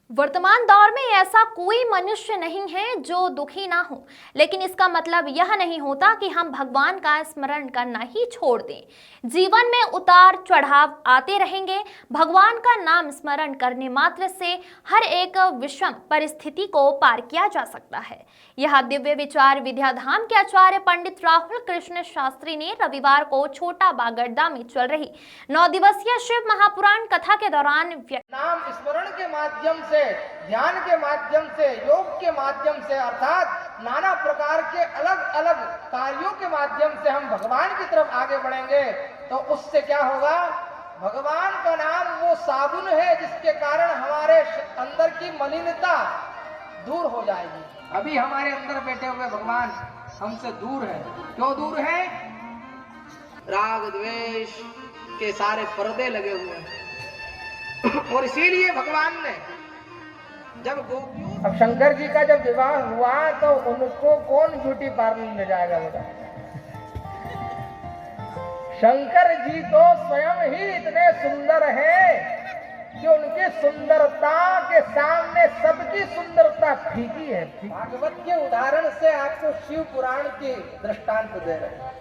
वर्तमान दौर में ऐसा कोई मनुष्य नहीं है जो दुखी ना हो, लेकिन इसका मतलब यह नहीं होता कि हम भगवान का स्मरण करना ही छोड़ दें। जीवन में उतार चढ़ाव आते रहेंगे। भगवान का नाम स्मरण करने मात्र से हर एक विषम परिस्थिति को पार किया जा सकता है। यह दिव्य विचार विद्याधाम के आचार्य पंडित राहुल कृष्ण शास्त्री ने रविवार को छोटा बागड़दा में चल रही 9 दिवसीय शिव महापुराण कथा के दौरान नाम स्मरण के माध्यम से, ध्यान के माध्यम से, योग के माध्यम से, अर्थात नाना प्रकार के अलग अलग कार्यों के माध्यम से हम भगवान की तरफ आगे बढ़ेंगे तो उससे क्या होगा? भगवान का नाम वो साबुन है जिसके कारण हमारे अंदर की मलिनता दूर हो जाएगी। अभी हमारे अंदर बैठे हुए भगवान हमसे दूर है। क्यों दूर है? राग द्वेष के सारे पर्दे लगे हुए हैं और इसीलिए भगवान ने जब अब शंकर जी का जब विवाह हुआ तो उनको कौन ब्यूटी पार्लर ले जाएगा बेटा? शंकर जी तो स्वयं ही इतने सुंदर हैं कि उनकी सुंदरता के सामने सबकी सुंदरता फीकी है। भागवत के उदाहरण से आपको शिव पुराण की दृष्टांत दे रहे हैं।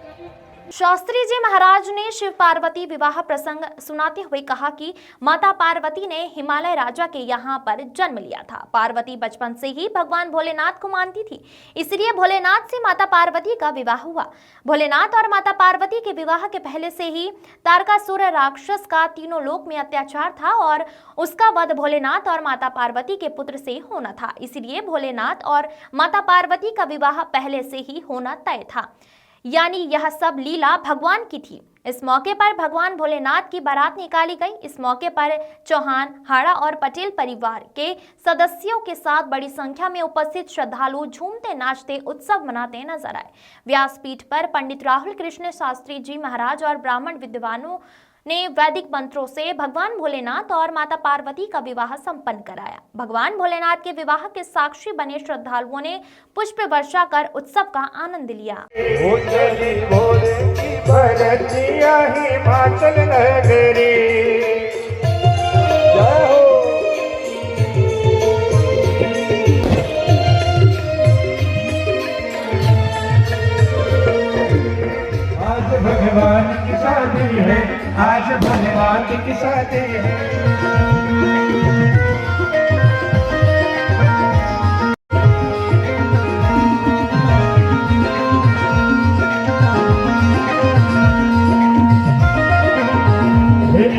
शास्त्री जी महाराज ने शिव पार्वती विवाह प्रसंग सुनाते हुए कहा कि माता पार्वती ने हिमालय राजा के यहाँ पर जन्म लिया था। पार्वती बचपन से ही भगवान भोलेनाथ को मानती थी, इसलिए भोलेनाथ से माता पार्वती का विवाह हुआ। भोलेनाथ और माता पार्वती के विवाह के पहले से ही तारकासुर राक्षस का तीनों लोक में अत्याचार था और उसका वध भोलेनाथ और माता पार्वती के पुत्र से होना था। इसलिए भोलेनाथ और माता पार्वती का विवाह पहले से ही होना तय था, यानी यह सब लीला भगवान की थी। इस मौके पर भगवान भोलेनाथ की बारात निकाली गई। इस मौके पर चौहान, हाड़ा और पटेल परिवार के सदस्यों के साथ बड़ी संख्या में उपस्थित श्रद्धालु झूमते नाचते उत्सव मनाते नजर आए। व्यासपीठ पर पंडित राहुल कृष्ण शास्त्री जी महाराज और ब्राह्मण विद्वानों ने वैदिक मंत्रों से भगवान भोलेनाथ और माता पार्वती का विवाह संपन्न कराया। भगवान भोलेनाथ के विवाह के साक्षी बने श्रद्धालुओं ने पुष्प वर्षा कर उत्सव का आनंद लिया। भगवान की शादी है, आज भगवान की शादी है।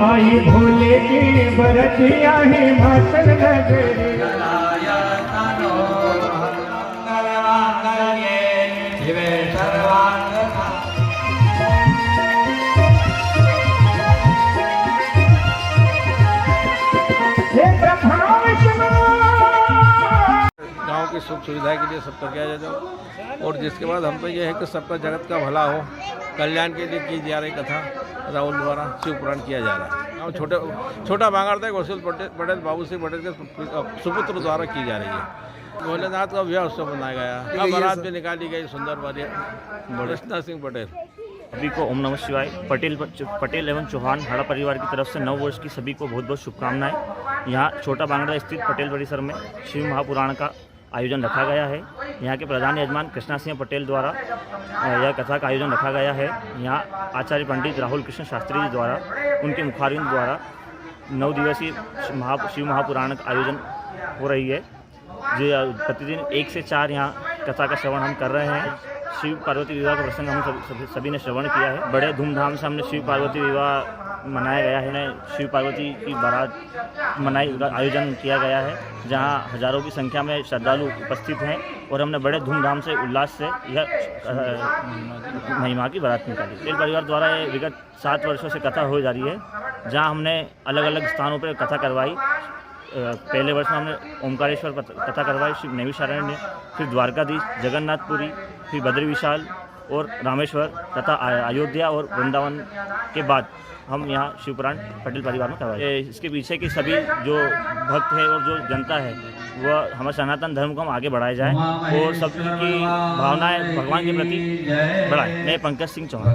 आई भोले की बरतिया हिमाचल नगरी। गाँव की सुख सुविधा के लिए सब कर किया जाता और जिसके बाद हम तो ये है कि सबका जगत का भला हो, कल्याण के लिए की जा रही कथा राहुल द्वारा शिव पुराण किया जा रहा है। गाँव छोटा बांगड़दा वसूल पटेल बाबू सिंह पटेल के सुपुत्र द्वारा की जा रही है। भोलेनाथ का विवाह उत्सव मनाया गया। बारात भी निकाली गई सुंदर कृष्णा सिंह पटेल। सभी को ओम नमः शिवाय। पटेल एवं चौहान हाड़ा परिवार की तरफ से नव वर्ष की सभी को बहुत बहुत शुभकामनाएं। यहाँ छोटा बांगड़ा स्थित पटेल परिसर में शिव महापुराण का आयोजन रखा गया है। यहाँ के प्रधान यजमान कृष्णा सिंह पटेल द्वारा यह कथा का आयोजन रखा गया है। यहाँ आचार्य पंडित राहुल कृष्ण शास्त्री जी द्वारा उनके मुखारविंद द्वारा 9 दिवसीय शिव महापुराण का आयोजन हो रही है। जो प्रतिदिन 1 से 4 यहाँ कथा का श्रवण हम कर रहे हैं। शिव पार्वती विवाह का प्रसंग हम सभी ने श्रवण किया है। बड़े धूमधाम से हमने शिव पार्वती विवाह मनाया गया है। शिव पार्वती की बारात आयोजन किया गया है, जहां हजारों की संख्या में श्रद्धालु उपस्थित हैं और हमने बड़े धूमधाम से उल्लास से यह महिमा की बारात निकाली। पटेल परिवार द्वारा ये विगत 7 वर्षों से कथा हो जा रही है, जहां हमने अलग अलग स्थानों पर कथा करवाई। पहले वर्ष में हमने ओमकारेश्वर कथा करवाई शिव नैमिषारण्य में, फिर द्वारकाधीश, जगन्नाथपुरी, फिर बद्री विशाल और रामेश्वर तथा अयोध्या और वृंदावन के बाद हम यहाँ शिवपुराण पटेल परिवार में करवाए। इसके पीछे की सभी जो भक्त है और जो जनता है वह हमारे सनातन धर्म को हम आगे बढ़ाया जाए और सबकी भावनाएं भगवान के प्रति बढ़ाए। मैं पंकज सिंह चौहान।